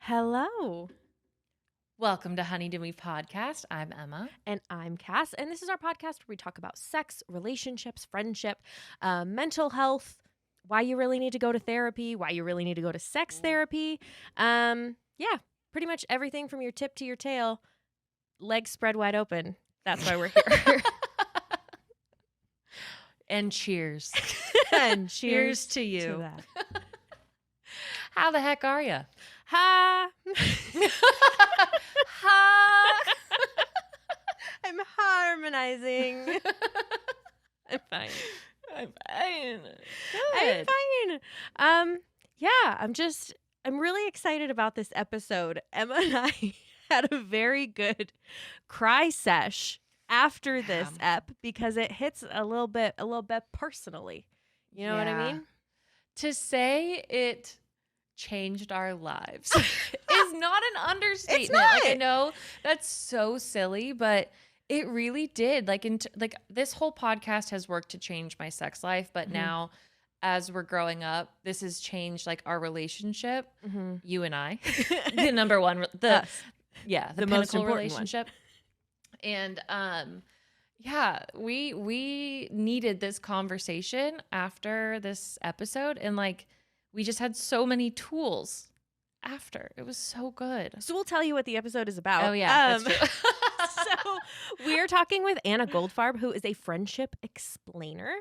Hello. Welcome to Honey Do Me Podcast. I'm Emma. And I'm Cass. And this is our podcast where we talk about sex, relationships, friendship, mental health, why you really need to go to therapy, why you really need to go to sex therapy. Yeah, pretty much everything from your tip to your tail, legs spread wide open. That's why we're here. And cheers. And Cheers to you. to that. How the heck are you? Ha! Ha! I'm harmonizing. I'm fine. I'm fine. I'm fine. I'm really excited about this episode. Emma and I had a very good cry sesh after this ep because it hits a little bit personally. You know what I mean? To say it changed our lives is not an understatement. It's not. Like, I know that's so silly, but it really did. Like this whole podcast has worked to change my sex life, but now as we're growing up, this has changed like our relationship. You and I, the number one, the Us. the most pinnacle important relationship. And we needed this conversation after this episode, and like we just had so many tools after. It was so good. So we'll tell you what the episode is about. Oh yeah, that's true. So we are talking with Anna Goldfarb, who is a friendship explainer.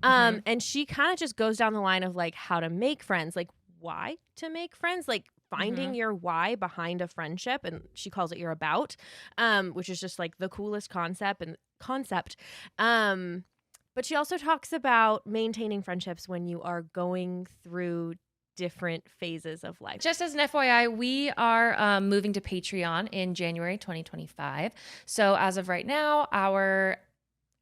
And she kind of just goes down the line of like how to make friends, like why to make friends, like finding your why behind a friendship. And she calls it your about, which is just like the coolest concept. But she also talks about maintaining friendships when you are going through different phases of life. Just as an FYI, we are moving to Patreon in January 2025. So as of right now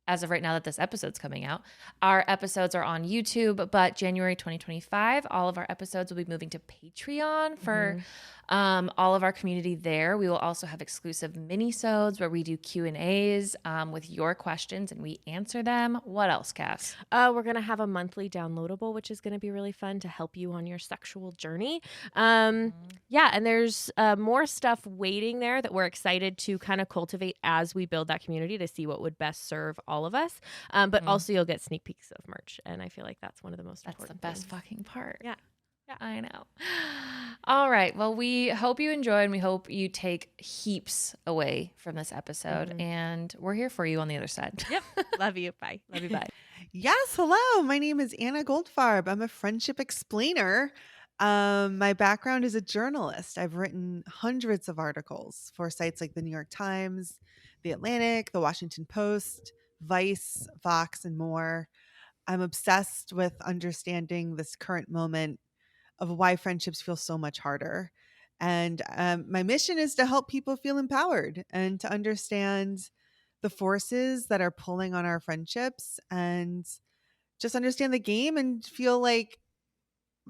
that this episode's coming out, our episodes are on YouTube, but January 2025, all of our episodes will be moving to Patreon for all of our community there. We will also have exclusive mini-sodes where we do Q&As with your questions and we answer them. What else, Cass? We're going to have a monthly downloadable, which is going to be really fun to help you on your sexual journey. Yeah, and there's more stuff waiting there that we're excited to kind of cultivate as we build that community to see what would best serve all of us. But also you'll get sneak peeks of merch, and I feel like that's one of the most important That's the best things. fucking part. Yeah. I know. All right. Well, we hope you enjoy and we hope you take heaps away from this episode. And we're here for you on the other side. Yep. Love you. Bye. Love you. Bye. Yes, hello. My name is Anna Goldfarb. I'm a friendship explainer. My background is a journalist. I've written hundreds of articles for sites like the New York Times, the Atlantic, the Washington Post, Vice, Vox, and more. I'm obsessed with understanding this current moment of why friendships feel so much harder. And my mission is to help people feel empowered and to understand the forces that are pulling on our friendships and just understand the game and feel like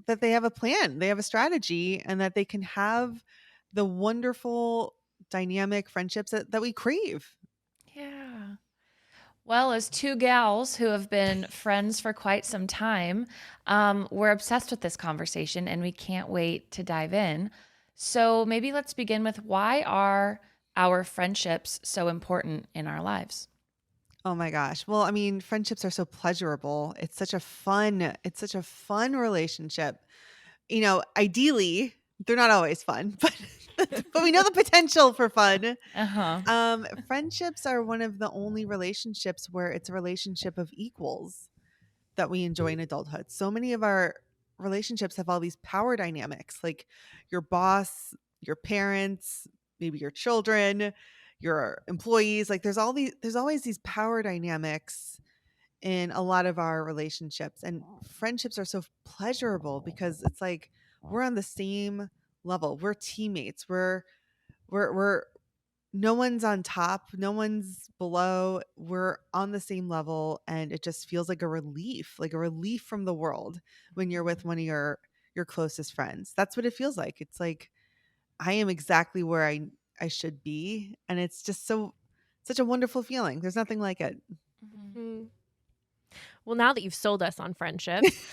that they have a plan, they have a strategy, and that they can have the wonderful dynamic friendships that we crave. Yeah. Well, as two gals who have been friends for quite some time, we're obsessed with this conversation and we can't wait to dive in. So maybe let's begin with, why are our friendships so important in our lives? Oh my gosh. Well, I mean, friendships are so pleasurable. It's such a fun relationship. You know, ideally, they're not always fun, but but we know the potential for fun. Friendships are one of the only relationships where it's a relationship of equals that we enjoy in adulthood. So many of our relationships have all these power dynamics, like your boss, your parents, maybe your children, your employees. Like there's always these power dynamics in a lot of our relationships, and friendships are so pleasurable because it's like we're on the same level. We're teammates. We're no one's on top, no one's below. We're on the same level, and it just feels like a relief from the world when you're with one of your closest friends. That's what it feels like. It's like I am exactly where I should be, and it's just such a wonderful feeling. There's nothing like it. Well, now that you've sold us on friendships,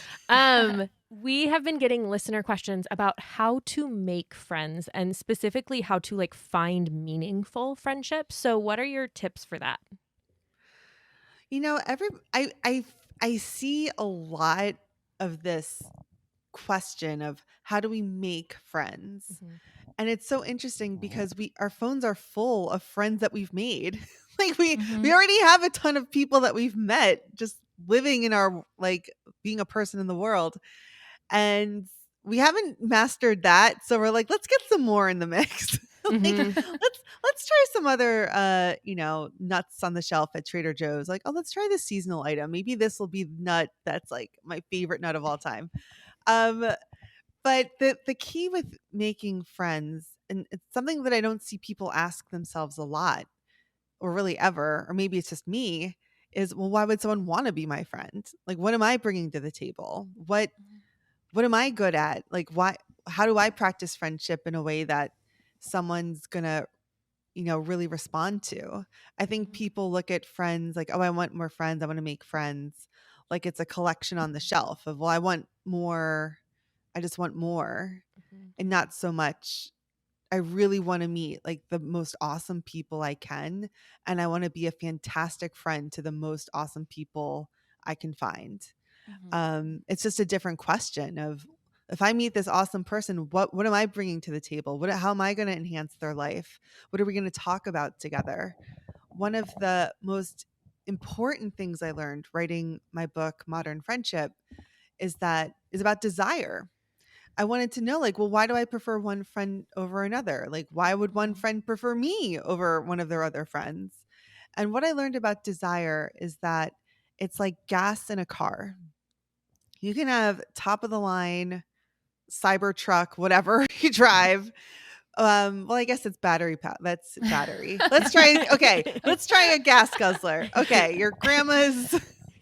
we have been getting listener questions about how to make friends and specifically how to like find meaningful friendships. So, what are your tips for that? You know, I see a lot of this question of how do we make friends? Mhm. And it's so interesting because our phones are full of friends that we've made. Like we Mhm. already have a ton of people that we've met just living in our like being a person in the world. And we haven't mastered that. So we're like, let's get some more in the mix. Like Mhm. let's try some other nuts on the shelf at Trader Joe's. Like, oh, let's try this seasonal item. Maybe this will be nut that's like my favorite nut of all time. Um but the key with making friends, and it's something that I don't see people ask themselves a lot, or really ever, or maybe it's just me, is well, why would someone want to be my friend? Like, what am I bringing to the table? What am I good at? Like, why? How do I practice friendship in a way that someone's gonna really respond to? I think people look at friends like, oh, I want more friends. I want to make friends. Like it's a collection on the shelf of, well, I want more. I just want more, Mhm. and not so much I really want to meet like the most awesome people I can, and I want to be a fantastic friend to the most awesome people I can find. Mhm. It's just a different question of, if I meet this awesome person, what am I bringing to the table? How am I going to enhance their life? What are we going to talk about together? One of the most important things I learned writing my book Modern Friendship is about desire. I wanted to know, like, well, why do I prefer one friend over another? Like, why would one Mhm. friend prefer me over one of their other friends? And what I learned about desire is that it's like gas in a car. You can have top of the line cyber truck, whatever you drive. Well, I guess it's that's battery. Let's try a gas guzzler. Okay, your grandma's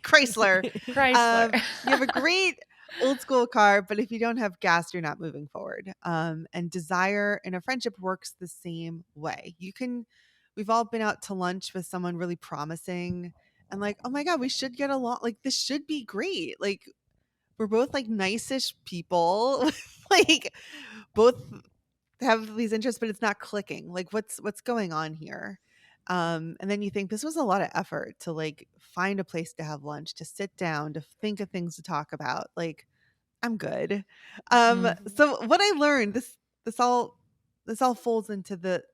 Chrysler. Chrysler. You have a great old school car, but if you don't have gas, you're not moving forward. And desire in a friendship works the same way. We've all been out to lunch with someone really promising and like, oh my God, we should get along. Like, this should be great. Like, we're both like nice-ish people. Like, both have these interests, but it's not clicking. Like, what's going on here? And then you think this was a lot of effort to like find a place to have lunch, to sit down, to think of things to talk about. Like, I'm good. Mhm. So what I learned, this all this all folds into the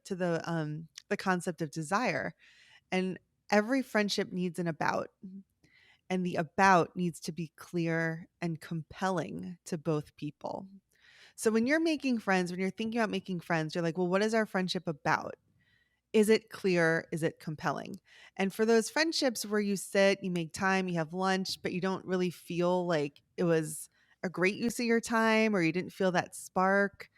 concept of desire. And every friendship needs an about. And the about needs to be clear and compelling to both people. So when you're making friends, when you're thinking about making friends, you're like, well, what is our friendship about? Is it clear? Is it compelling? And for those friendships where you sit, you make time, you have lunch, but you don't really feel like it was a great use of your time, or you didn't feel that spark,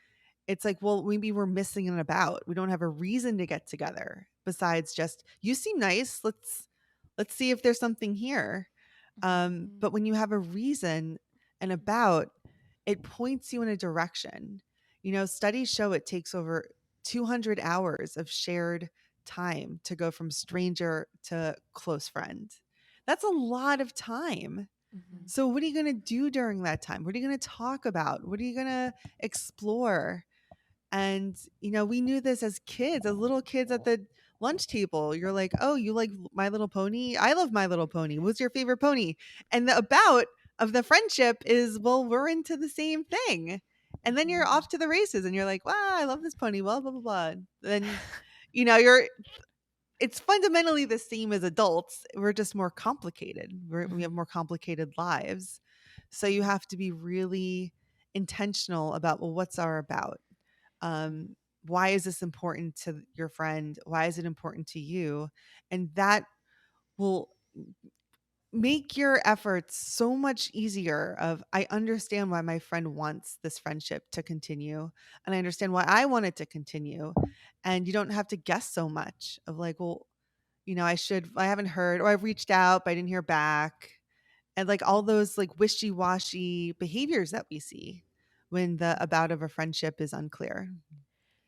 it's like, well, maybe we're missing an about. We don't have a reason to get together besides just, you seem nice. Let's see if there's something here. But when you have a reason and about, it points you in a direction. Studies show it takes over 200 hours of shared time to go from stranger to close friend. That's a lot of time. Mhm. So, what are you going to do during that time? What are you going to talk about? What are you going to explore? And, we knew this as kids, as little kids at the lunch table. You're like, oh, you like My Little Pony? I love My Little Pony. What's your favorite pony? And the about of the friendship is, well, we're into the same thing. And then you're off to the races and you're like, wow, I love this pony. Well, blah, blah, blah. Then, it's fundamentally the same as adults. We're just more complicated. We have Mhm. more complicated lives. So you have to be really intentional about, well, what's our about? um, why is this important to your friend? Why is it important to you? And that will make your efforts so much easier. Of, I understand why my friend wants this friendship to continue, and I understand why I want it to continue. And you don't have to guess so much of like, well, I haven't heard, or I've reached out but I didn't hear back, and like all those like wishy-washy behaviors that we see when the about of a friendship is unclear.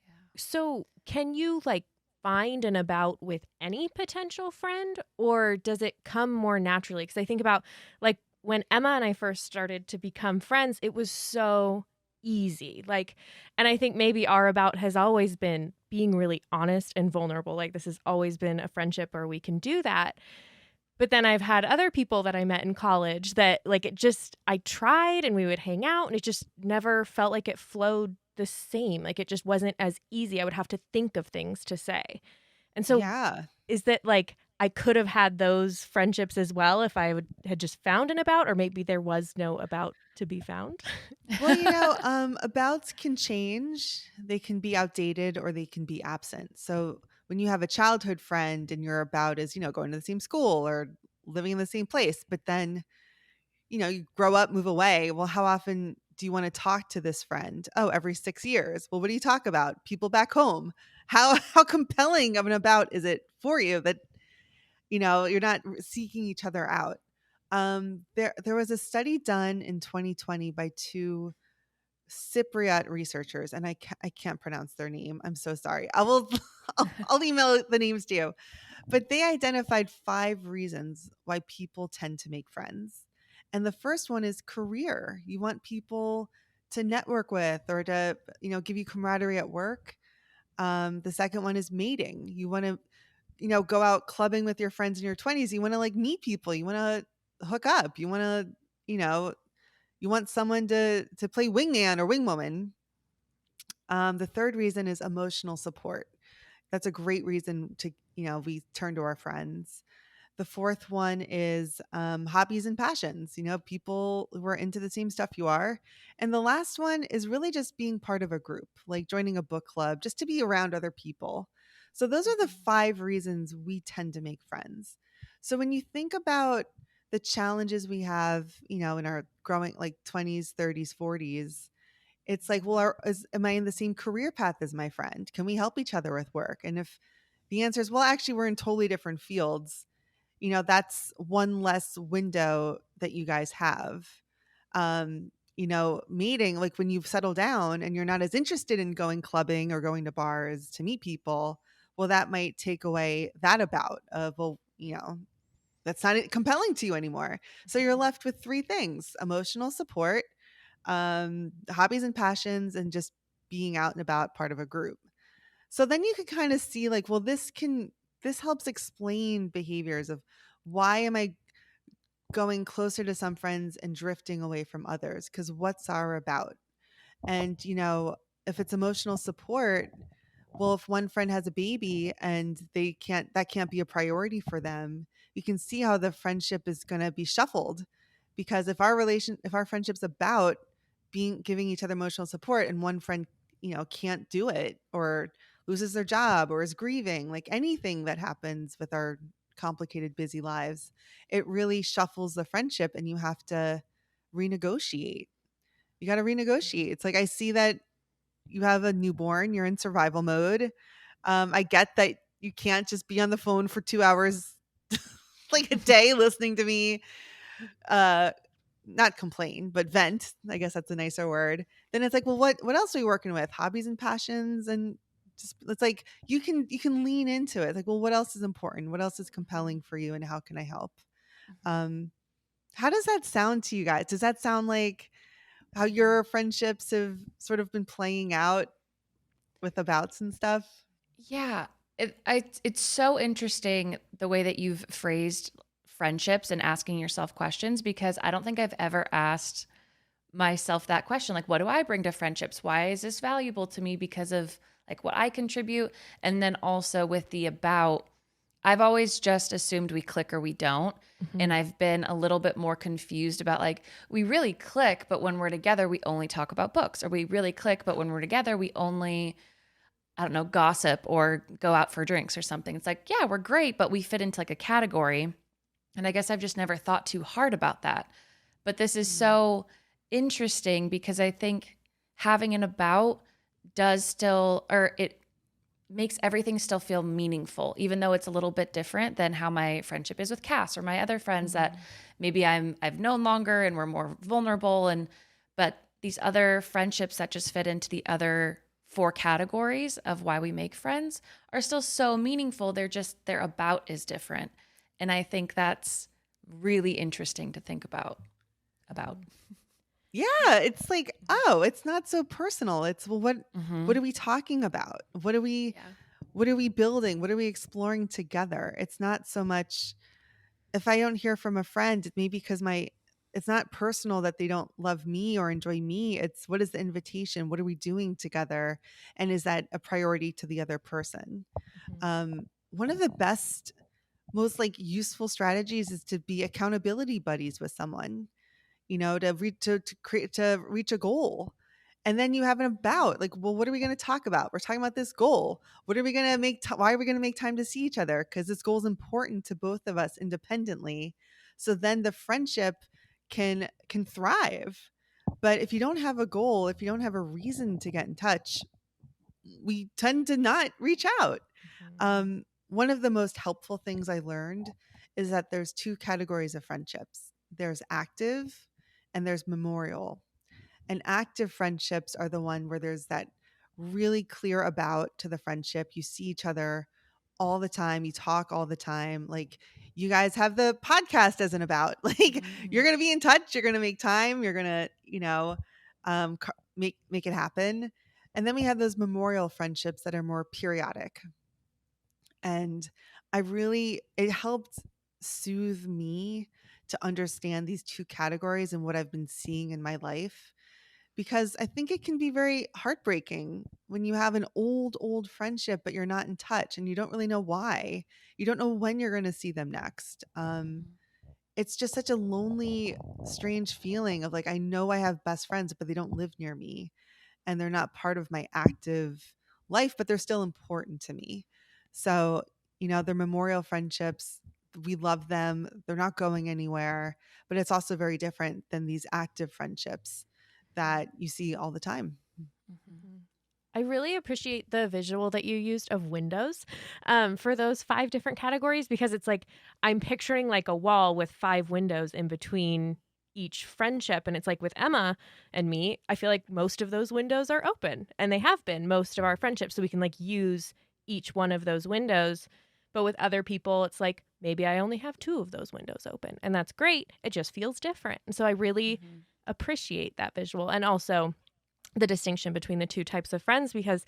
Yeah. So, can you like find an about with any potential friend, or does it come more naturally? Because I think about like when Emma and I first started to become friends, it was so easy. Like, and I think maybe our about has always been being really honest and vulnerable. Like, this has always been a friendship where we can do that. But then I've had other people that I met in college that like it just, I tried and we would hang out and it just never felt like it flowed the same. Like it just wasn't as easy. I would have to think of things to say. And so Yeah. is that like I could have had those friendships as well if I had just found an about, or maybe there was no about to be found? Well, abouts can change. They can be outdated or they can be absent. So when you have a childhood friend and your about is, going to the same school or living in the same place, but then, you grow up, move away. Well, how often do you want to talk to this friend? Oh, every 6 years. Well, what do you talk about? People back home. How compelling of an about is it for you that, you're not seeking each other out? There was a study done in 2020 by two Cypriot researchers, and I can't pronounce their name. I'm so sorry. I will I'll email the names to you. But they identified 5 reasons why people tend to make friends. And the first one is career. You want people to network with or to, give you camaraderie at work. The second one is mating. You want to, go out clubbing with your friends in your 20s. You want to like meet people. You want to hook up. You want to, you know, you want someone to play wingman or wingwoman. The third reason is emotional support. That's a great reason to, we turn to our friends. The fourth one is hobbies and passions, people who are into the same stuff you are. And the last one is really just being part of a group, like joining a book club, just to be around other people. So those are the 5 reasons we tend to make friends. So when you think about the challenges we have, in our growing like 20s, 30s, 40s, it's like, well, am I in the same career path as my friend? Can we help each other with work? And if the answer is, well, actually, we're in totally different fields, that's one less window that you guys have. Meeting, like when you've settled down and you're not as interested in going clubbing or going to bars to meet people, well, that might take away that about of, well, that's not compelling to you anymore. So you're left with 3 things: emotional support, hobbies and passions, and just being out and about part of a group. So then you could kind of see like, well, this helps explain behaviors of why am I going closer to some friends and drifting away from others? Because what's our about? And, if it's emotional support, well, if one friend has a baby and that can't be a priority for them, you can see how the friendship is going to be shuffled. Because if our friendship's about giving each other emotional support and one friend, can't do it or loses their job or is grieving, like anything that happens with our complicated, busy lives, it really shuffles the friendship and you have to renegotiate. You got to renegotiate. It's like, I see that you have a newborn, you're in survival mode. I get that you can't just be on the phone for 2 hours like a day listening to me not complain, but vent. I guess that's a nicer word. Then it's like, well, what else are we working with? Hobbies and passions, and just it's like you can lean into it. Like, well, what else is important? What else is compelling for you, and how can I help? Um, how does that sound to you guys? Does that sound like how your friendships have sort of been playing out with abouts and stuff? Yeah, it's so interesting the way that you've phrased friendships and asking yourself questions, because I don't think I've ever asked myself that question. Like, what do I bring to friendships? Why is this valuable to me because of like what I contribute? And then also with the about, I've always just assumed we click or we don't. And I've been a little bit more confused about like, we really click, but when we're together, we only talk about books, or we really click, but when we're together, we only, I don't know, gossip or go out for drinks or something. It's like, yeah, we're great, but we fit into like a category. And I guess I've just never thought too hard about that. But this is so interesting because I think having an about does still, or it makes everything still feel meaningful, even though it's a little bit different than how my friendship is with Cass or my other friends that maybe I've known longer and we're more vulnerable. But these other friendships that just fit into the other four categories of why we make friends are still so meaningful. Their about is different. And I think that's really interesting to think about. Yeah, it's like, oh, it's not so personal. It's, well, what are we talking about? Yeah. What are we building? What are we exploring together? It's not so much, if I don't hear from a friend, it may be because it's not personal that they don't love me or enjoy me. It's, what is the invitation? What are we doing together? And is that a priority to the other person? One of the best, most like useful strategies is to be accountability buddies with someone, to reach a goal. And then you have an about, like, well, what are we going to talk about? We're talking about this goal. What are we going to why are we going to make time to see each other? Because this goal is important to both of us independently. So then the friendship can thrive. But if you don't have a goal, if you don't have a reason to get in touch, we tend to not reach out. One of the most helpful things I learned is that there's two categories of friendships. There's active and there's memorial. And active friendships are the one where there's that really clear about to the friendship. You see each other all the time, you talk all the time. Like, you guys have the podcast as an about. Like, you're going to be in touch, you're going to make time, you're going to, make it happen. And then we have those memorial friendships that are more periodic. And it helped soothe me to understand these two categories and what I've been seeing in my life, because I think it can be very heartbreaking when you have an old friendship, but you're not in touch and you don't really know why. You don't know when you're going to see them next. It's just such a lonely, strange feeling of like, I know I have best friends, but they don't live near me and they're not part of my active life, but they're still important to me. So, they're memorial friendships. We love them. They're not going anywhere, but it's also very different than these active friendships that you see all the time. I really appreciate the visual that you used of windows for those 5 different categories, because it's like I'm picturing like a wall with 5 windows in between each friendship. And it's like with Emma and me, I feel like most of those windows are open, and they have been most of our friendships. So we can like use each one of those windows. But with other people, it's like maybe I only have 2 of those windows open, and that's great. It just feels different. And so I really appreciate that visual. And also the distinction between the two types of friends, because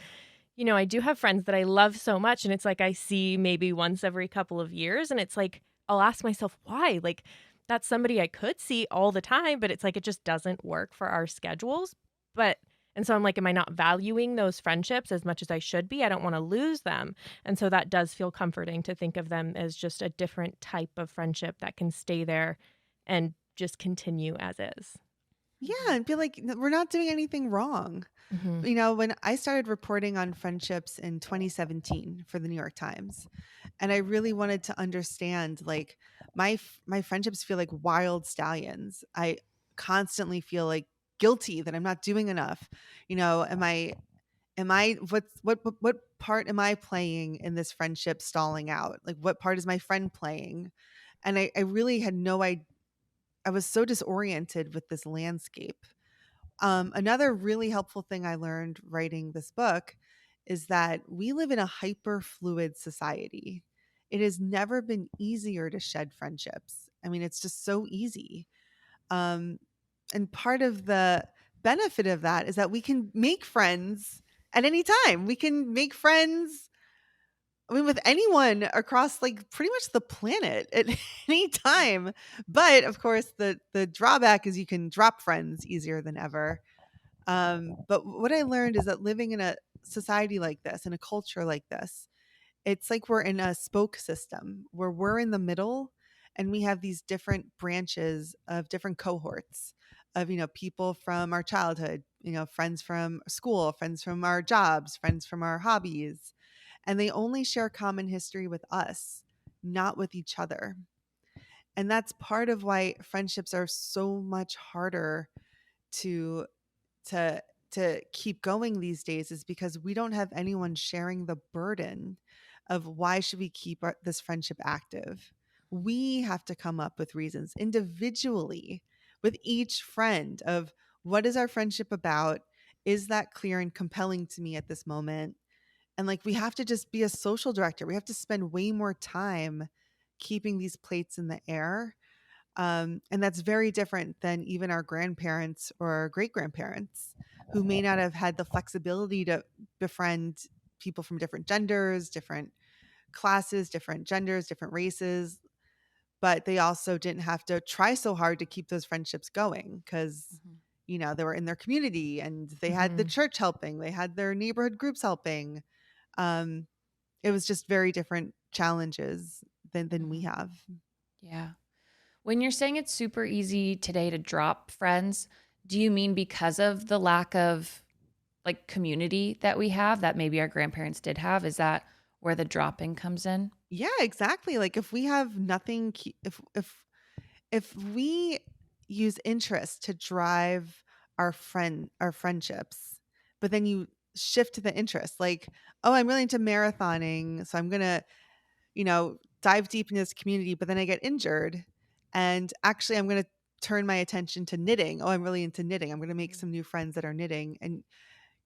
I do have friends that I love so much, and it's like I see maybe once every couple of years, and it's like I'll ask myself why. Like, that's somebody I could see all the time, but it's like it just doesn't work for our schedules. And so I'm like, am I not valuing those friendships as much as I should be? I don't want to lose them. And so that does feel comforting to think of them as just a different type of friendship that can stay there and just continue as is. Yeah, and feel like we're not doing anything wrong. When I started reporting on friendships in 2017 for the New York Times, and I really wanted to understand, like, my friendships feel like wild stallions. I constantly feel like guilty that I'm not doing enough. Am I what part am I playing in this friendship stalling out? Like, what part is my friend playing? And I really had no idea. I was so disoriented with this landscape. Another really helpful thing I learned writing this book is that we live in a hyper fluid society. It has never been easier to shed friendships. I mean, it's just so easy. Um, and part of the benefit of that is that we can make friends at any time. We can make friends, I mean, with anyone across like pretty much the planet at any time. But of course, the drawback is you can drop friends easier than ever. But what I learned is that living in a society like this, in a culture like this, it's like we're in a spoke system where we're in the middle and we have these different branches of different cohorts of, people from our childhood, friends from school, friends from our jobs, friends from our hobbies, and they only share common history with us, not with each other. And that's part of why friendships are so much harder to to to keep going these days, is because we don't have anyone sharing the burden of why should we keep this friendship active. We have to come up with reasons individually with each friend of what is our friendship about. is that clear and compelling to me at this moment? And like, we have to just be a social director. We have to spend way more time keeping these plates in the air. And that's very different than even our grandparents or great grandparents who may not have had the flexibility to befriend people from different genders, different classes, different genders, different races. But they also didn't have to try so hard to keep those friendships going because, Mhm. they were in their community and they had the church helping, they had their neighborhood groups helping. Um, it was just very different challenges than we Mhm. have. Yeah. When you're saying it's super easy today to drop friends, do you mean because of the lack of like community that we have that maybe our grandparents did have? Is that where the dropping comes in? Yeah, exactly. Like if we have nothing, if we use interest to drive our friendships, but then you shift to the interest, like, oh, I'm really into marathoning, so I'm gonna, dive deep into this community, but then I get injured, and actually I'm gonna turn my attention to knitting. Oh, I'm really into knitting. I'm gonna make some new friends that are knitting, and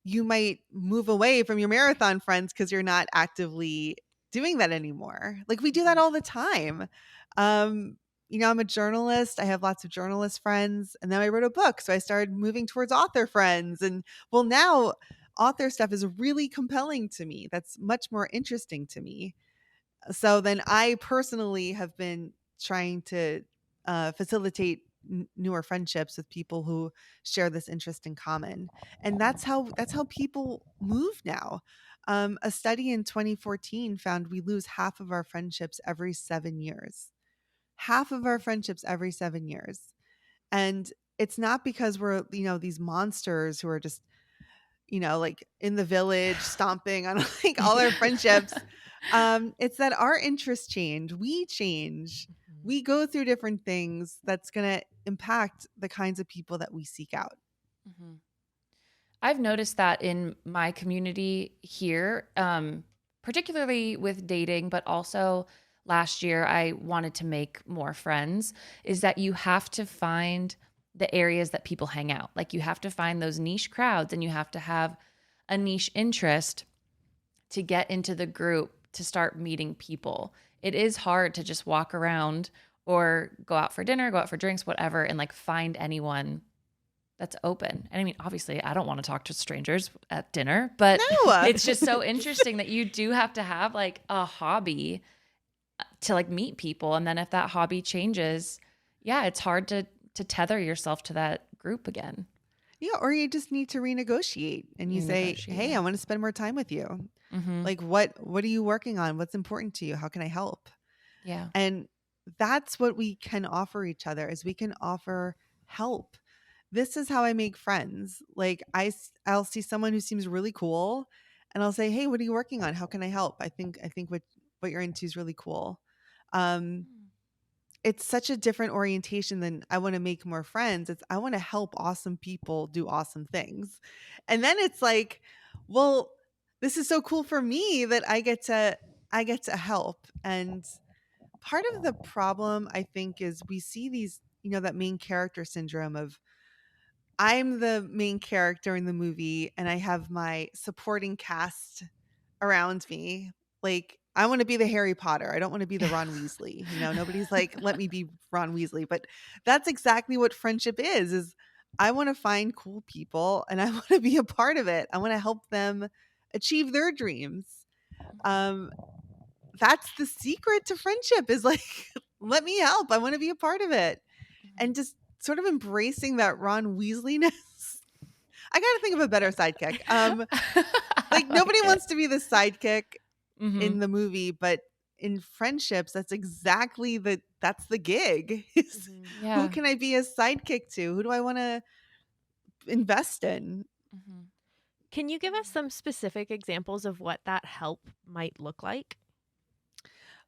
you might move away from your marathon friends because you're not actively doing that anymore. Like we do that Mhm. all the time. Um, I'm a journalist. I have lots of journalist friends. And then I wrote a book. So I started moving towards author friends. And well, now author stuff is really compelling to me. That's much more interesting to me. So then I personally have been trying to facilitate newer friendships with people who share this interest in common, and that's how people move now. A study in 2014 found we lose half of our friendships every 7 years. Half of our friendships every 7 years, and it's not because we're these monsters who are just like in the village stomping on like all our friendships. It's that our interests change, we change, Mhm. we go through different things that's going to impact the kinds of people that we seek out. Mhm. I've noticed that in my community here, particularly with dating, but also last year I wanted to make more friends, is that you have to find the areas that people hang out. Like you have to find those niche crowds and you have to have a niche interest to get into the group to start meeting people. It is hard to just walk around or go out for dinner, go out for drinks, whatever, and like find anyone that's open. And I mean, obviously, I don't want to talk to strangers at dinner, but No. it's just so interesting that you do have to have like a hobby to like meet people. And then if that hobby changes, yeah, it's hard to tether yourself to that group again. Yeah, or you just need to renegotiate and you You say, negotiate, hey, yeah. I want to spend more time with you. Mm-hmm. Like what are you working on? What's important to you? How can I help? Yeah. And that's what we can offer each other, is we can offer help. This is how I make friends. Like I'll see someone who seems really cool and I'll say, "Hey, what are you working on? How can I help? I think what you're into is really cool." Um it's such a different orientation than I want to make more friends. It's I want to help awesome people do awesome things. And then it's like, well, this is so cool for me that I get to help. And part of the problem I think is we see these, that main character syndrome of I'm the main character in the movie and I have my supporting cast around me. Like I want to be the Harry Potter. I don't want to be the Ron Weasley. Nobody's like, let me be Ron Weasley. But that's exactly what friendship is I want to find cool people and I want to be a part of it. I want to help them achieve their dreams. Um, that's the secret to friendship is like, let me help. I want to be a part of it. And just sort of embracing that Ron Weasleyness. I got to think of a better sidekick. Like I nobody like it. wants to be the sidekick Mm-hmm. in the movie, but in friendships, that's the gig. Is Mhm. who Yeah. can I be a sidekick to? Who do I want to invest in? Mm-hmm. Can you give us some specific examples of what that help might look like?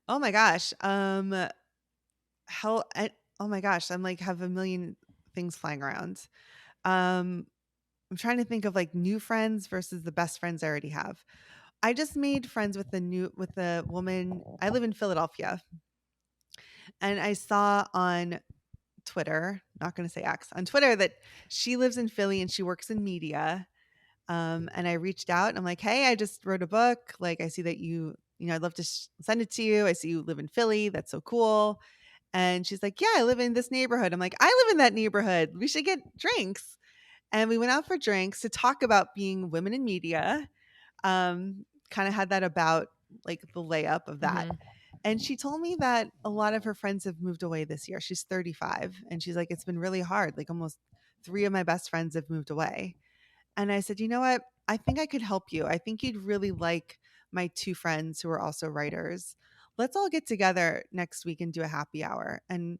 Oh my gosh. Hell oh my gosh, I'm like have a million things flying around. Um I'm trying to think of like new friends versus the best friends I already have. I just made friends with a woman. I live in Philadelphia, and I saw on Twitter, not going to say X, on Twitter that she lives in Philly and she works in media. And I reached out and I'm like, hey, I just wrote a book. Like, I see that I'd love to send it to you. I see you live in Philly. That's so cool. And she's like, yeah, I live in this neighborhood. I'm like, I live in that neighborhood. We should get drinks. And we went out for drinks to talk about being women in media. Kind of had that about like the layup of that. Mhm. And she told me that a lot of her friends have moved away this year. She's 35 and she's like, it's been really hard. Like almost three of my best friends have moved away. And I said, you know what? I think I could help you. I think you'd really like my two friends who are also writers. Let's all get together next week and do a happy hour. And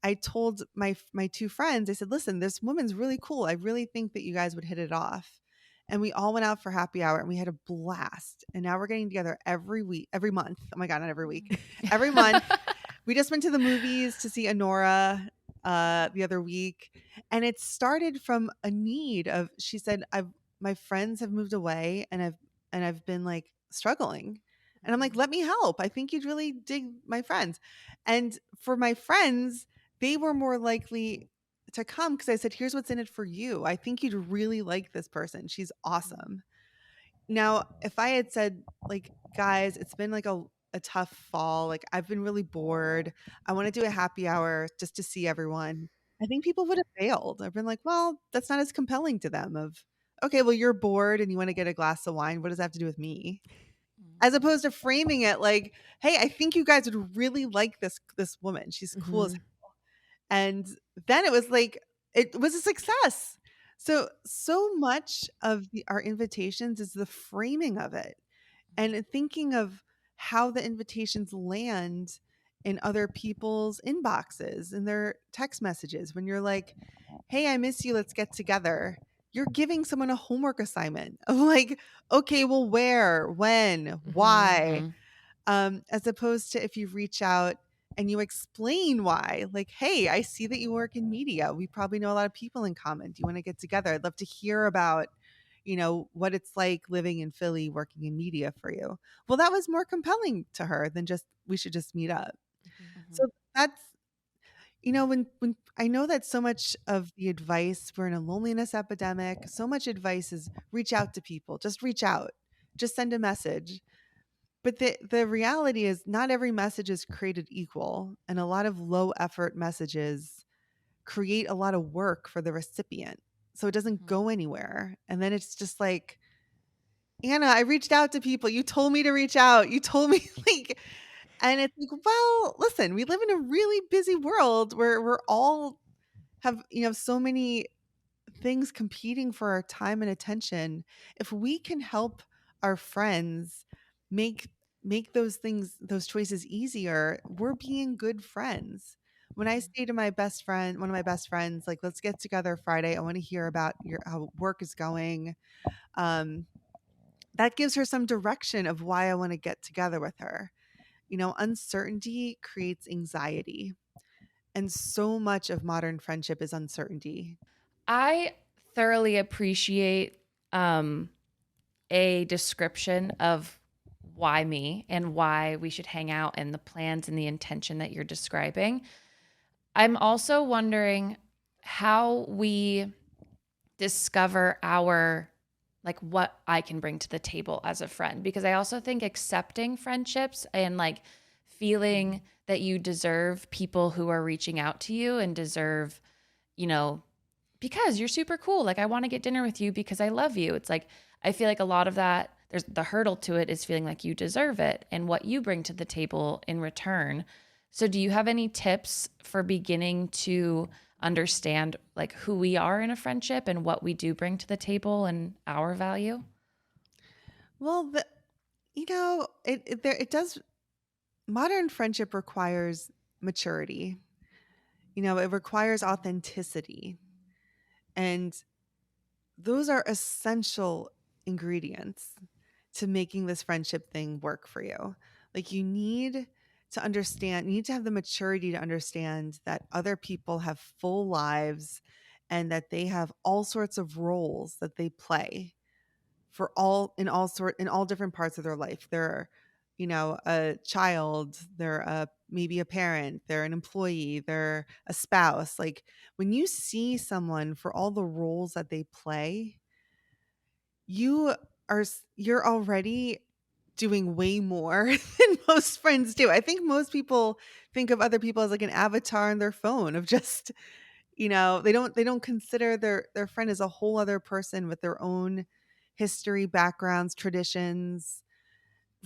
I told my two friends, I said, listen, this woman's really cool. I really think that you guys would hit it off. And we all went out for happy hour and we had a blast. And now we're getting together every week, every month. Oh my God, not every week, every month. We just went to the movies to see Anora the other week, and it started from a need of. She said, "I've my friends have moved away, and I've been like struggling." And I'm like, let me help. I think you'd really dig my friends. And for my friends, they were more likely to come because I said, here's what's in it for you. I think you'd really like this person. She's awesome. Now, if I had said, like, guys, it's been like a tough fall, like, I've been really bored. I want to do a happy hour just to see everyone. I think people would have failed. I've been like, well, that's not as compelling to them of, okay, well, you're bored and you want to get a glass of wine. What does that have to do with me? As opposed to framing it like, hey, I think you guys would really like this woman. She's cool as Mhm. and then it was like it was a success. So much of our invitations is the framing of it and thinking of how the invitations land in other people's inboxes and their text messages when you're like, hey, I miss you, let's get together. You're giving someone a homework assignment of like, okay, well, where, when, Mhm. why, as opposed to if you reach out and you explain why, like, hey, I see that you work in media. We probably know a lot of people in common. Do you want to get together? I'd love to hear about, what it's like living in Philly, working in media for you. Well, that was more compelling to her than just, we should just meet up. So Mhm. that's, when I know that so much of the advice, we're in a loneliness epidemic, so much advice is reach out to people, just reach out, just send a message. But the reality is not every message is created equal, and a lot of low effort messages create a lot of work for the recipient. So it doesn't Mhm. go anywhere. And then it's just like, Anna, I reached out to people. You told me to reach out. You told me like and it's like, well, listen, we live in a really busy world where we're all have, so many things competing for our time and attention. If we can help our friends make make those choices easier, we're being good friends. When I say to my best friend, one of my best friends, like, let's get together Friday, I want to hear about your how work is going. um that gives her some direction of why I want to get together with her. Uncertainty creates anxiety, and so much of modern friendship is uncertainty. I thoroughly appreciate um, a description of why me and why we should hang out and the plans and the intention that you're describing. I'm also wondering how we discover our like what I can bring to the table as a friend, because I also think accepting friendships and like feeling that you deserve people who are reaching out to you and deserve, you know, because you're super cool. Like, I want to get dinner with you because I love you. It's like, I feel like a lot of that, there's the hurdle to it is feeling like you deserve it and what you bring to the table in return. So, do you have any tips for beginning to understand like who we are in a friendship and what we do bring to the table and our value? Well, it does. Modern friendship requires maturity. It requires authenticity, and those are essential ingredients to making this friendship thing work for you. Like, you need to have the maturity to understand that other people have full lives and that they have all sorts of roles that they play for in all different parts of their life. They're, a child, they're maybe a parent, they're an employee, they're a spouse. Like, when you see someone for all the roles that they play, you you're already doing way more than most friends do. I think most people think of other people as like an avatar on their phone of just, they don't consider their friend as a whole other person with their own history, backgrounds, traditions.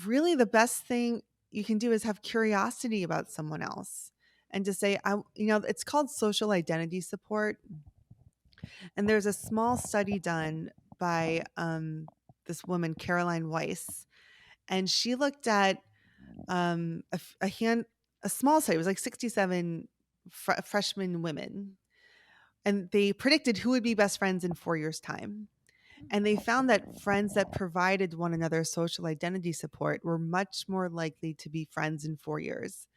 Really the best thing you can do is have curiosity about someone else and to say, it's called social identity support. And there's a small study done by this woman, Caroline Weiss, and she looked at a small study. It was like 67 freshman women, and they predicted who would be best friends in 4 years' time. And they found that friends that provided one another social identity support were much more likely to be friends in 4 years.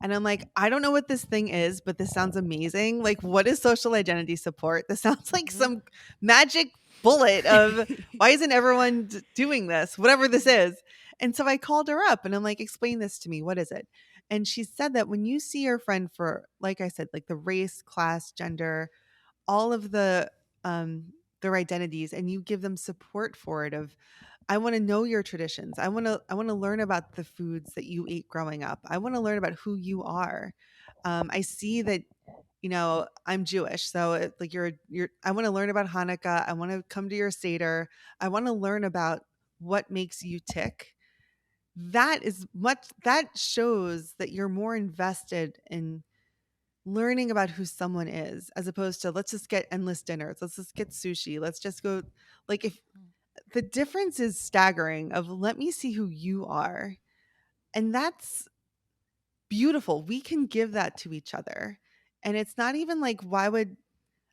And I'm like, I don't know what this thing is, but this sounds amazing. Like, what is social identity support? This sounds like Mhm. some magic bullet of why isn't everyone doing this, whatever this is. And so I called her up and I'm like, explain this to me. What is it? And she said that when you see your friend for, like I said, like the race, class, gender, all of um their identities, and you give them support for it of, I want to know your traditions. I want to learn about the foods that you ate growing up. I want to learn about who you are. I see that, I'm Jewish, so like you're. I want to learn about Hanukkah. I want to come to your Seder. I want to learn about what makes you tick. That shows that you're more invested in learning about who someone is, as opposed to let's just get endless dinners. Let's just get sushi. Let's just go. Like, if the difference is staggering of, let me see who you are. And that's beautiful. We can give that to each other. And it's not even like, why would,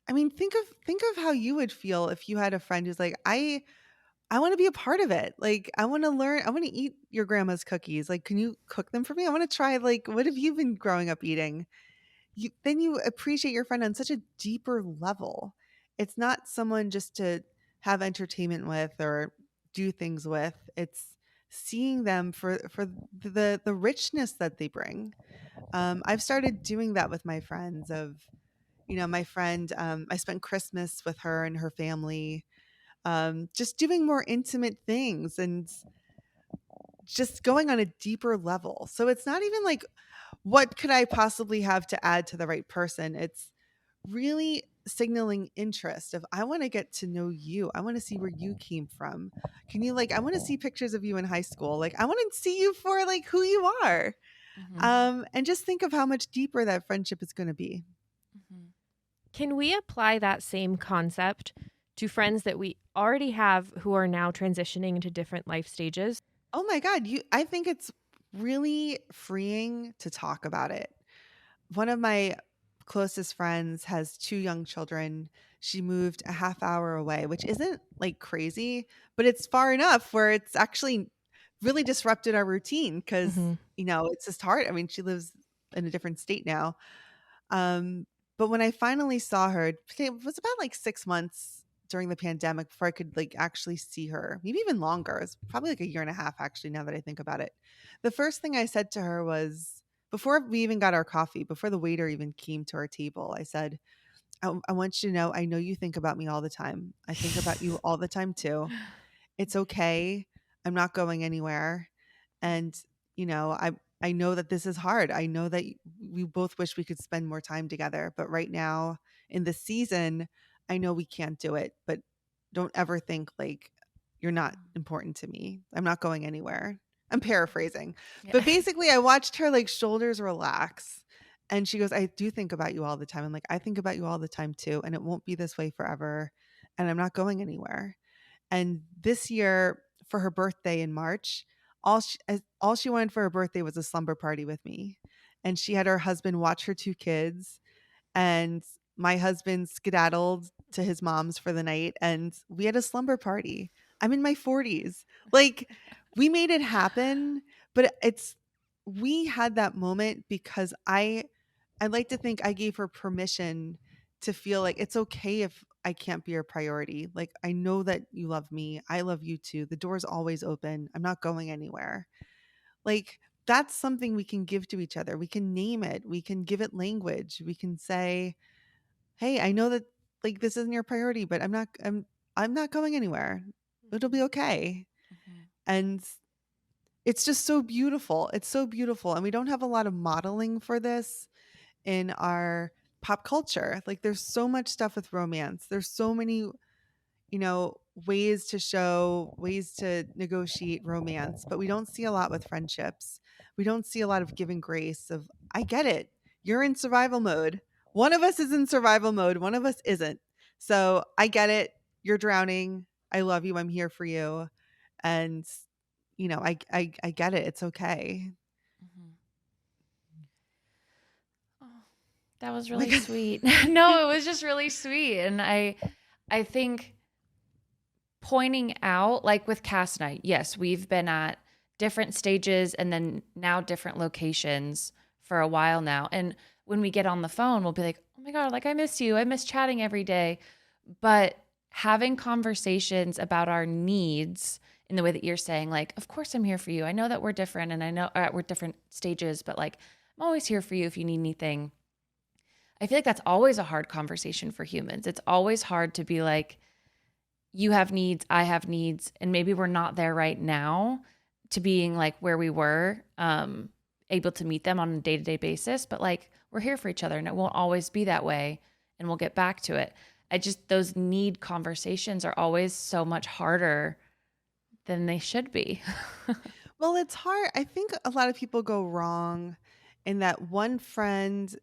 I mean, think of how you would feel if you had a friend who's like, I want to be a part of it. Like, I want to learn, I want to eat your grandma's cookies. Like, can you cook them for me? I want to try, like, what have you been growing up eating? Then you appreciate your friend on such a deeper level. It's not someone just to have entertainment with or do things with. It's seeing them for the richness that they bring. I've started doing that with my friends. Of, my friend, I spent Christmas with her and her family, just doing more intimate things and just going on a deeper level. So it's not even like, what could I possibly have to add to the right person? It's really signaling interest of, I want to get to know you. I want to see where you came from. Can you, like, I want to see pictures of you in high school. Like, I want to see you for like who you are. Mhm. And just think of how much deeper that friendship is going to be. Mhm. Can we apply that same concept to friends that we already have who are now transitioning into different life stages? Oh my God. I think it's really freeing to talk about it. One of my closest friends has 2 young children. She moved a half hour away, which isn't like crazy, but it's far enough where it's actually really disrupted our routine because, Hmm. it's just hard. I mean, she lives in a different state now. Um, but when I finally saw her, it was about like 6 months during the pandemic before I could like actually see her. Maybe even longer. It's probably like a year and a half actually, now that I think about it. The first thing I said to her was, before we even got our coffee, before the waiter even came to our table, I said, I want you to know, I know you think about me all the time. I think about you all the time too. It's okay. I'm not going anywhere. And, I know that this is hard. I know that we both wish we could spend more time together, but right now in this season, I know we can't do it. But don't ever think like you're not important to me. I'm not going anywhere. I'm paraphrasing. Yeah. But basically, I watched her like shoulders relax. And she goes, I do think about you all the time. I'm like, I think about you all the time too. And it won't be this way forever. And I'm not going anywhere. And this year, for her birthday in March, all she wanted for her birthday was a slumber party with me. And she had her husband watch her 2 kids, and my husband skedaddled to his mom's for the night, and we had a slumber party. I'm in my 40s. Like, we made it happen, but we had that moment because I like to think I gave her permission to feel like it's okay if I can't be your priority. Like, I know that you love me. I love you too. The door's always open. I'm not going anywhere. Like, that's something we can give to each other. We can name it. We can give it language. We can say, "Hey, I know that like this isn't your priority, but I'm not going anywhere." It'll be okay. Mhm. And it's just so beautiful. It's so beautiful. And we don't have a lot of modeling for this in our pop culture. Like there's so much stuff with romance. There's so many, ways to show, ways to negotiate romance, but we don't see a lot with friendships. We don't see a lot of giving grace of, I get it. You're in survival mode. One of us is in survival mode, one of us isn't. So I get it. You're drowning. I love you. I'm here for you. And I get it. It's okay. Mhm. Oh, that was Oh my really God. sweet. No, it was just really sweet. And I think pointing out, like with Cass and I, yes, we've been at different stages and then now different locations for a while now. And when we get on the phone, we'll be like, oh my God, like I miss you. I miss chatting every day. But having conversations about our needs in the way that you're saying, like, of course I'm here for you. I know that we're different and I know we're different stages, but like, I'm always here for you if you need anything. I feel like that's always a hard conversation for humans. It's always hard to be like, you have needs, I have needs, and maybe we're not there right now to being like where we were, able to meet them on a day-to-day basis, but like we're here for each other and it won't always be that way and we'll get back to it. I just those need conversations are always so much harder than they should be. Well, it's hard. I think a lot of people go wrong in that one friend,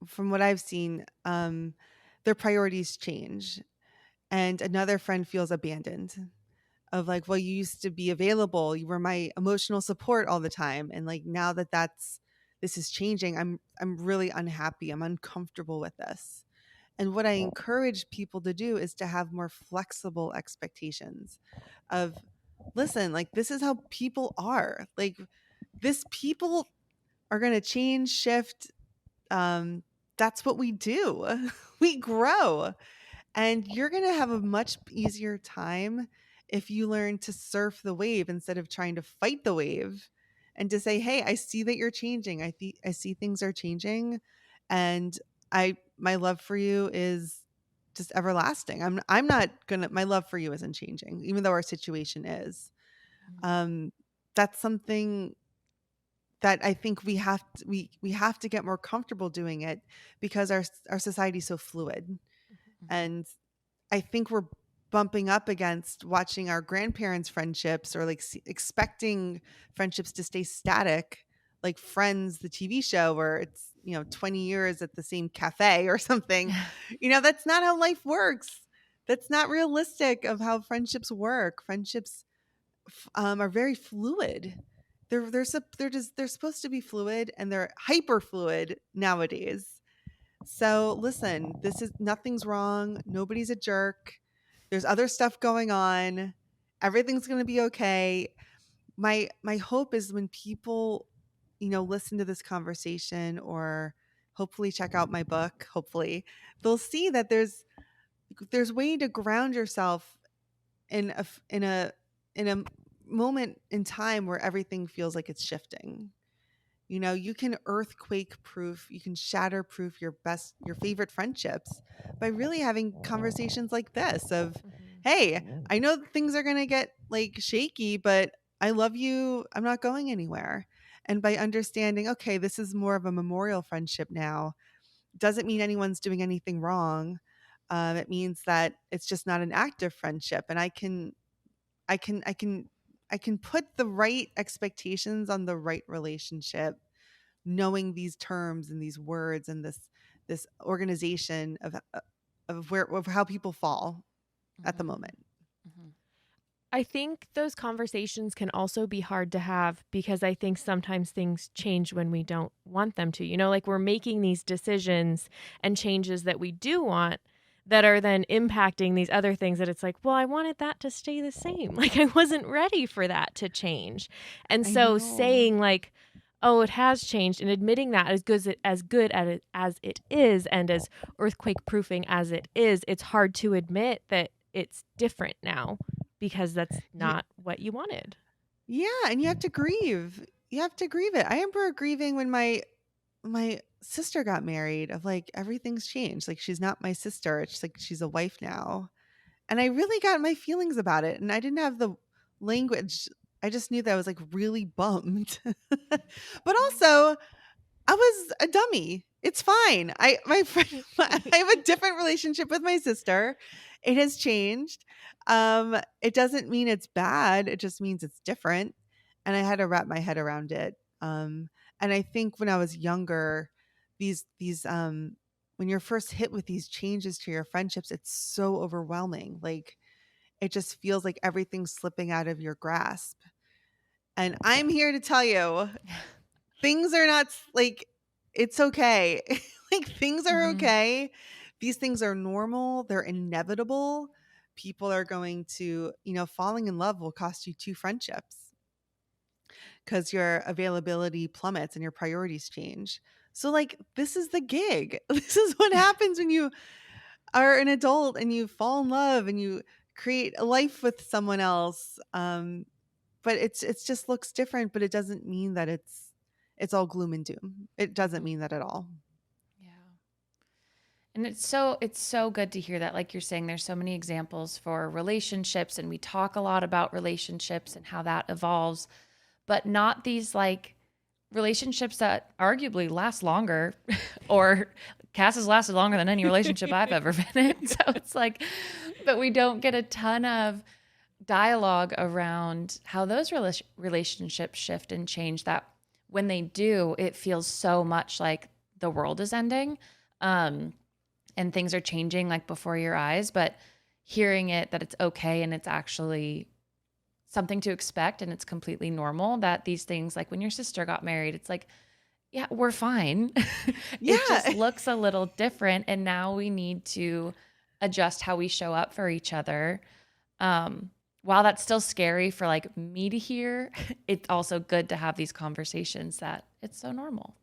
from what I've seen, their priorities change, and another friend feels abandoned. Of like, well, you used to be available, you were my emotional support all the time, and like now that this is changing, I'm really unhappy. I'm uncomfortable with this. And what I encourage people to do is to have more flexible expectations of, listen, like this is how people are. Like this people are going to change, shift. Um, that's what we do. We grow. And you're going to have a much easier time if you learn to surf the wave instead of trying to fight the wave, and to say, "Hey, I see that you're changing. I see things are changing, and my love for you is just everlasting. I'm not going to my love for you isn't changing even though our situation is." Um that's something that I think we have to get more comfortable doing it, because our society is so fluid. Mhm. And I think we're bumping up against watching our grandparents' friendships, or like expecting friendships to stay static, like Friends, the TV show, where it's, 20 years at the same cafe or something. That's not how life works. That's not realistic of how friendships work. Friendships are very fluid. They're supposed to be fluid, and they're hyper fluid nowadays. So listen, this is nothing's wrong. Nobody's a jerk. There's other stuff going on. Everything's going to be okay. My hope is when people, listen to this conversation, or hopefully check out my book, hopefully they'll see that there's way to ground yourself in a moment in time where everything feels like it's shifting. You can earthquake proof, you can shatter proof your favorite friendships by really having conversations like this of, Mhm. hey, I know that things are going to get like shaky, but I love you. I'm not going anywhere. And by understanding, okay, this is more of a memorial friendship now, doesn't mean anyone's doing anything wrong. It means that it's just not an active friendship. And I can, I can, I can put the right expectations on the right relationship, knowing these terms and these words and this organization of how people fall at the Mhm. moment. Mhm. I think those conversations can also be hard to have because I think sometimes things change when we don't want them to. Like we're making these decisions and changes that we do want that are then impacting these other things that it's like, well, I wanted that to stay the same. Like I wasn't ready for that to change. And I so know. saying like, oh, it has changed, and admitting that as good as it is and as earthquake proofing as it is, it's hard to admit that it's different now because that's Yeah, not what you wanted. yeah, and you have to grieve. You have to grieve it. I remember grieving when my sister got married, of like everything's changed. Like she's not my sister. It's just like she's a wife now. And I really got my feelings about it, and I didn't have the language. I just knew that I was like really bummed. But also, I was a dummy. It's fine. My friend I have a different relationship with my sister. It has changed. It doesn't mean it's bad. It just means it's different. And I had to wrap my head around it. And I think when I was younger, these when you're first hit with these changes to your friendships, it's so overwhelming. Like it just feels like everything's slipping out of your grasp. And I'm here to tell you things are not like it's okay. Like things are Mhm. okay. These things are normal, they're inevitable. People are going to, falling in love will cost you two friendships because your availability plummets and your priorities change. So, like, this is the gig. This is what happens when you are an adult and you fall in love and you create a life with someone else. But it's just looks different, but it doesn't mean that it's all gloom and doom. It doesn't Mhm. mean that at all. Yeah. And it's so good to hear that, like you're saying, there's so many examples for relationships, and we talk a lot about relationships and how that evolves, but not these like relationships that arguably last longer or Cass has lasted longer than any relationship I've ever been in. So it's like, but we don't get a ton of dialogue around how those relationships shift and change, that when they do, it feels so much like the world is ending. And things are changing like before your eyes, but hearing it that it's okay and it's actually something to expect and it's completely normal, that these things, like when your sister got married, it's like, yeah, we're fine. It just Yeah. looks a little different, and now we need to adjust how we show up for each other. While that's still scary for like me to hear, it's also good to have these conversations that it's so normal.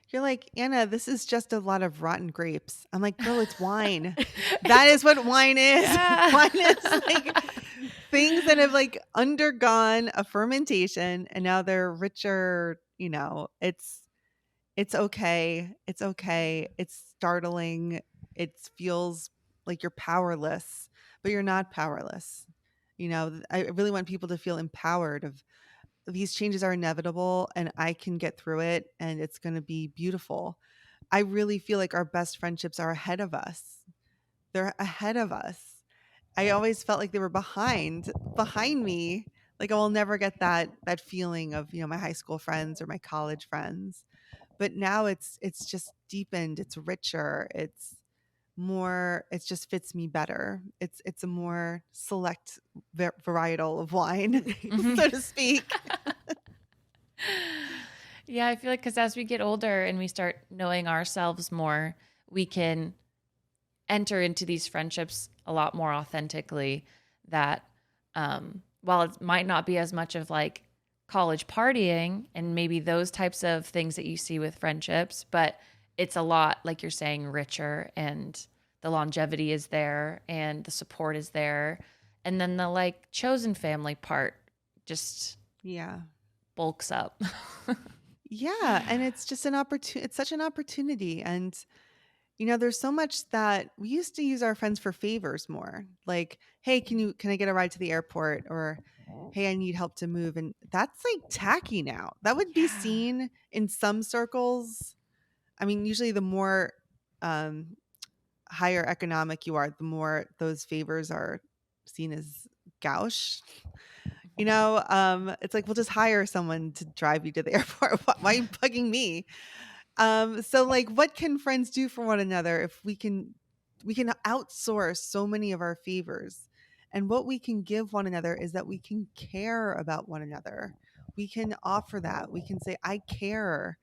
You're like, Anna, this is just a lot of rotten grapes. I'm like, girl, it's wine. That is what wine is. Yeah. Wine is like things that have like undergone a fermentation and now they're richer. It's okay. It's okay. It's startling. It feels like you're powerless, but you're not powerless. I really want people to feel empowered of these changes are inevitable and I can get through it and it's going to be beautiful. I really feel like our best friendships are ahead of us. They're ahead of us. I always felt like they were behind me. Like I will never get that feeling of, my high school friends or my college friends. But now it's just deepened, it's richer, it's more, it just fits me better. It's a more select varietal of wine, Mhm. so to speak. Yeah, I feel like because as we get older and we start knowing ourselves more, we can enter into these friendships a lot more authentically. That while it might not be as much of like college partying and maybe those types of things that you see with friendships, but it's a lot, like you're saying, richer, and the longevity is there and the support is there. And then the like chosen family part just Yeah. bulks up. Yeah, and it's just an opportunity. It's such an opportunity. And there's so much that we used to use our friends for favors more. Like, hey, can I get a ride to the airport? Or hey, I need help to move. And that's like tacky now. That would be Yeah. seen in some circles. I mean, usually the more um higher economic you are, the more those favors are seen as gauche. It's like we'll just hire someone to drive you to the airport. Why are you bugging me? So like what can friends do for one another if we can outsource so many of our favors. And what we can give one another is that we can care about one another. We can offer that. We can say, I care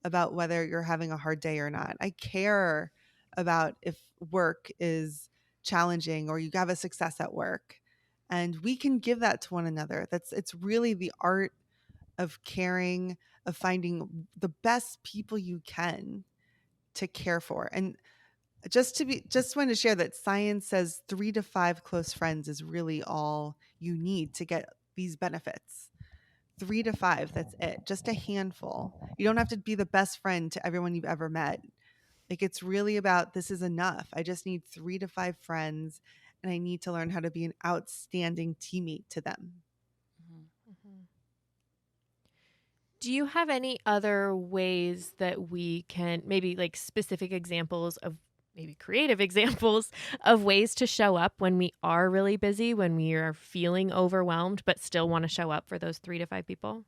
about whether you're having a hard day or not. I care about if work is challenging or you have a success at work. And we can give that to one another. It's really the art of caring, of finding the best people you can to care for. And just wanted to share that science says 3 to 5 close friends is really all you need to get these benefits. 3 to 5, that's it. Just a handful. You don't have to be the best friend to everyone you've ever met. Like it's really about this is enough. I just need 3 to 5 friends and I need to learn how to be an outstanding teammate to them. Mhm. Do you have any other ways that we can, maybe like specific examples of, maybe creative examples of ways to show up when we are really busy, when we are feeling overwhelmed, but still want to show up for those 3 to 5 people?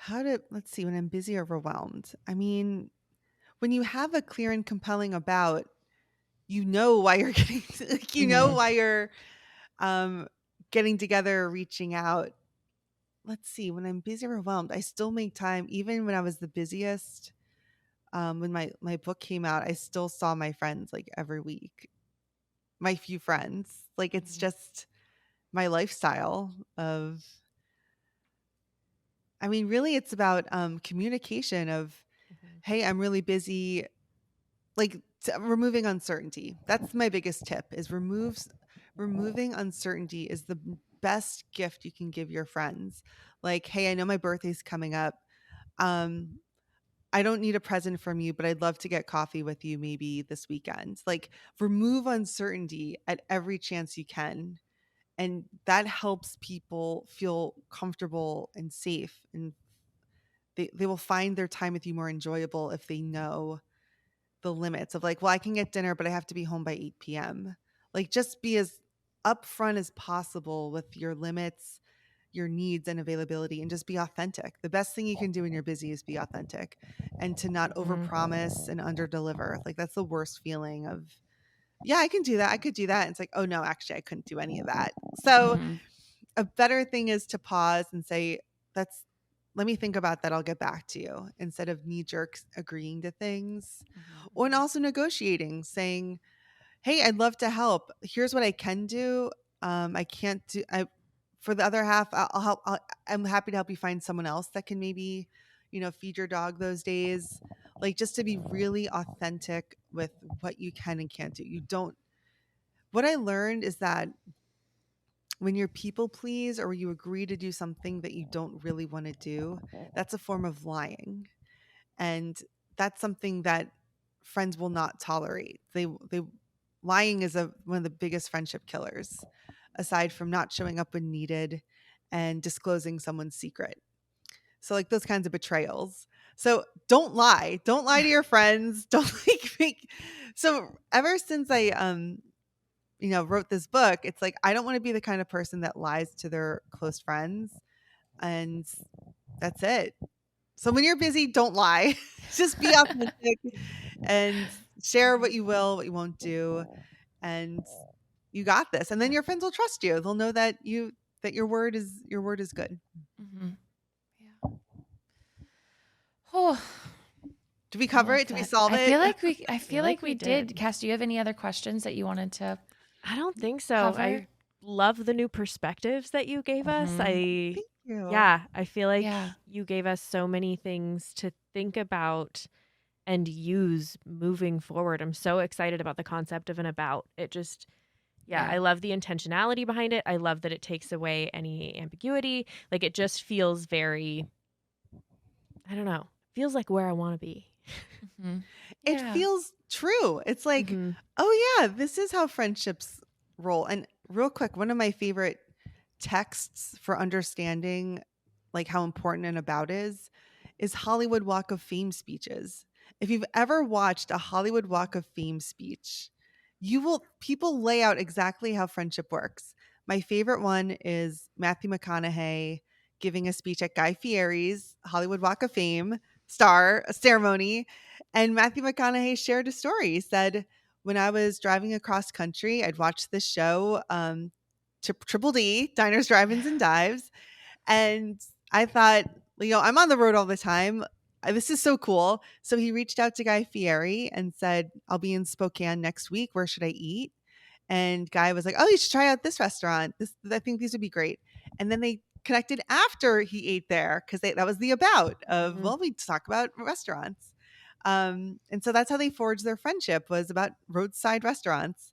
Let's see, when I'm busy or overwhelmed. I mean, when you have a clear and compelling about, you know why you're getting, like, you know Mhm. why you're um, getting together, or reaching out. Let's see, when I'm busy or overwhelmed, I still make time. Even when I was the busiest, when my book came out, I still saw my friends like every week, my few friends. Like, it's Mhm. just my lifestyle of, I mean, really, it's about communication of, Mhm. hey, I'm really busy. Like, removing uncertainty. That's my biggest tip, is removing uncertainty is the best gift you can give your friends. Like, hey, I know my birthday's coming up. Um, I don't need a present from you, but I'd love to get coffee with you maybe this weekend. Like, remove uncertainty at every chance you can. And that helps people feel comfortable and safe. And they will find their time with you more enjoyable if they know the limits of, like, well, I can get dinner, but I have to be home by 8 p.m. Like, just be as upfront as possible with your limits, your needs, and availability, and just be authentic. The best thing you can do when you're busy is be authentic, and to not Mhm. overpromise and underdeliver. Like, that's the worst feeling of, yeah, I can do that. I could do that. And it's like, oh no, actually, I couldn't do any of that. So Mhm. a better thing is to pause and say, that's, let me think about that. I'll get back to you, instead of knee jerks agreeing to things. Or, and Mhm. also negotiating, saying, hey, I'd love to help. Here's what I can do. I can't do, for the other half, I'll help. I'm happy to help you find someone else that can maybe, feed your dog those days. Like, just to be really authentic with what you can and can't do. What I learned is that when you're people please, or you agree to do something that you don't really want to do, that's a form of lying. And that's something that friends will not tolerate. They Lying is one of the biggest friendship killers, aside from not showing up when needed and disclosing someone's secret. So, like, those kinds of betrayals. So don't lie. Don't lie to your friends. Don't like make. So ever since I wrote this book, it's like, I don't want to be the kind of person that lies to their close friends. And that's it. So when you're busy, don't lie. Just be authentic and share what you will, what you won't do. And you got this. And then your friends will trust you. They'll know that your word is good. Mhm. Yeah. Oh, Did we I cover love it? Did we that. solve I it? feel like we I I feel feel like like we we did. did. Cass, do you have any other questions that you wanted to I don't think so. cover? I love the new perspectives that you gave us. Mhm. Thank you. Yeah, I feel like Yeah. you gave us so many things to think about and use moving forward. I'm so excited about the concept of an about. It just, yeah, Yeah. I love the intentionality behind it. I love that it takes away any ambiguity. Like, it just feels very, I don't know, feels like where I want to be. Mhm. It Yeah. feels true. It's like, Hmm. oh yeah, this is how friendships roll. And real quick, one of my favorite texts for understanding, like, how important an about is Hollywood Walk of Fame speeches. If you've ever watched a Hollywood Walk of Fame speech, people lay out exactly how friendship works. My favorite one is Matthew McConaughey giving a speech at Guy Fieri's Hollywood Walk of Fame star ceremony. And Matthew McConaughey shared a story. He said, when I was driving across country, I'd watch this show, Triple D, Diners, Drive-Ins, and Dives. And I thought, I'm on the road all the time. This is so cool. So he reached out to Guy Fieri and said, I'll be in Spokane next week. Where should I eat? And Guy was like, oh, you should try out this restaurant. I think these would be great. And then they connected after he ate there, because that was the about of, Hmm. well, we talk about restaurants. And so that's how they forged their friendship, was about roadside restaurants.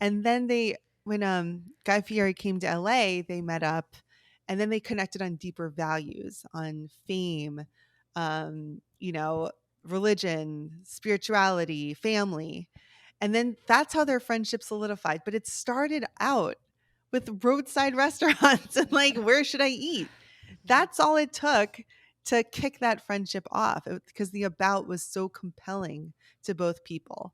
And then when Guy Fieri came to LA, they met up, and then they connected on deeper values, on fame, um, you know, religion, spirituality, family. And then that's how their friendship solidified. But it started out with roadside restaurants and like, where should I eat? That's all it took to kick that friendship off because the about was so compelling to both people.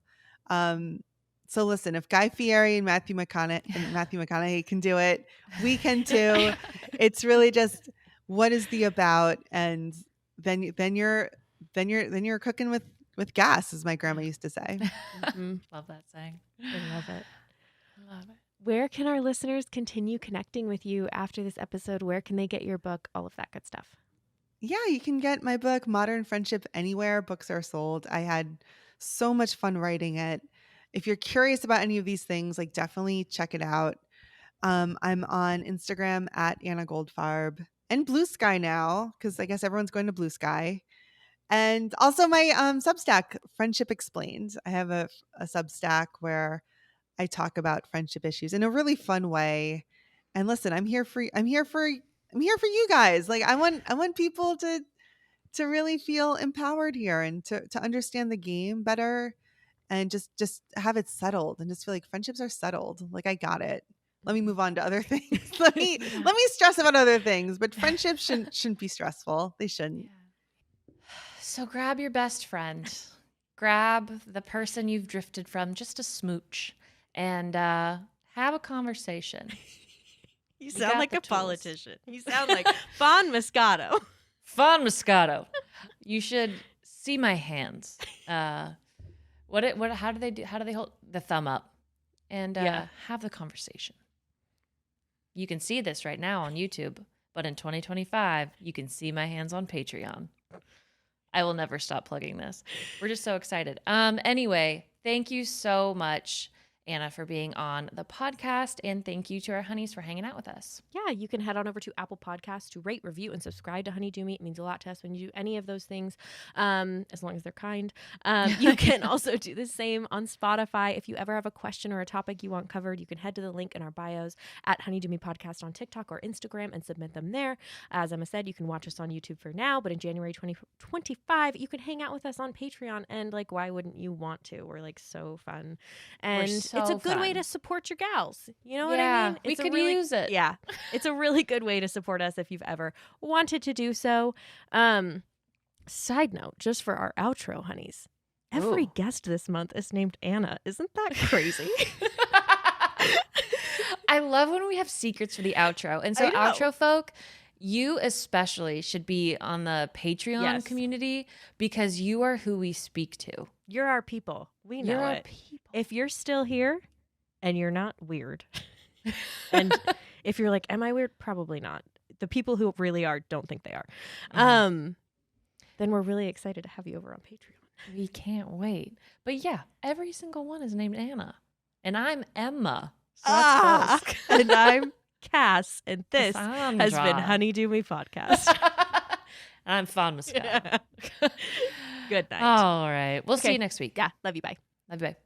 So listen, if Guy Fieri and Matthew McConaughey can do it, we can too. It's really just what is the about, and then you're cooking with gas, as my grandma used to say. Love that saying. I love it. I love it. Where can our listeners continue connecting with you after this episode? Where can they get your book? All of that good stuff. Yeah, you can get my book, Modern Friendship, anywhere books are sold. I had so much fun writing it. If you're curious about any of these things, like definitely check it out. I'm on Instagram at Anna Goldfarb and Blue Sky now, because I guess everyone's going to Blue Sky. And also my Substack, Friendship Explained. I have a Substack where I talk about friendship issues in a really fun way. And listen, I'm here for you guys. Like I want people to really feel empowered here and to understand the game better and just have it settled and just feel like friendships are settled. Like I got it. Let me move on to other things. let me stress about other things, but friendships shouldn't be stressful. They shouldn't. So grab your best friend. Grab the person you've drifted from, just a smooch, and have a conversation. You got sound like the a tools. politician. You sound like Fawn Moscato. Fawn Moscato. You should see my hands. How do they hold the thumb up and have the conversation? You can see this right now on YouTube, but in 2025, you can see my hands on Patreon. I will never stop plugging this. We're just so excited. Anyway, thank you so much, Anna, for being on the podcast. And thank you to our honeys for hanging out with us. Yeah, you can head on over to Apple Podcasts to rate, review, and subscribe to Honey Do Me. It means a lot to us when you do any of those things, as long as they're kind. You can also do the same on Spotify. If you ever have a question or a topic you want covered, you can head to the link in our bios at Honey Do Me Podcast on TikTok or Instagram and submit them there. As Emma said, you can watch us on YouTube for now, but in January 2025, you can hang out with us on Patreon. And like, why wouldn't you want to? We're like so fun. And it's a good way to support your gals. You know what I mean? We could use it. Yeah. It's a really good way to support us if you've ever wanted to do so. Side note, just for our outro, honeys. Every guest this month is named Anna. Isn't that crazy? I love when we have secrets for the outro. And so outro folk, you especially should be on the Patreon community because you are who we speak to. You're our people. We know You're it. our people. If you're still here and you're not weird, and if you're like, am I weird? Probably not. The people who really are don't think they are. Then we're really excited to have you over on Patreon. We can't wait. But yeah, every single one is named Anna. And I'm Emma. So that's close. And I'm Cass, and this has been Honey Do Me Podcast. And I'm Fawn Moscato. Good night. All right. We'll see you next week. Yeah. Love you. Bye. Love you. Bye.